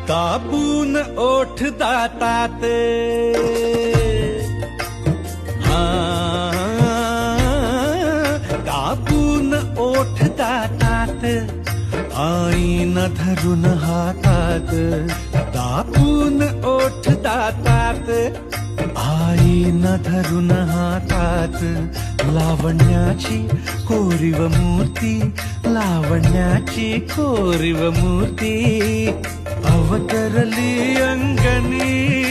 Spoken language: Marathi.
दाबून ओठ दातात दाबून ओठ दातात आईन धरून हातात दाबून ओठ दातात आईन धरून हातात लावण्याची कोरीव मूर्ती लावण्याची कोरीव मूर्ती अवतरली अंगणी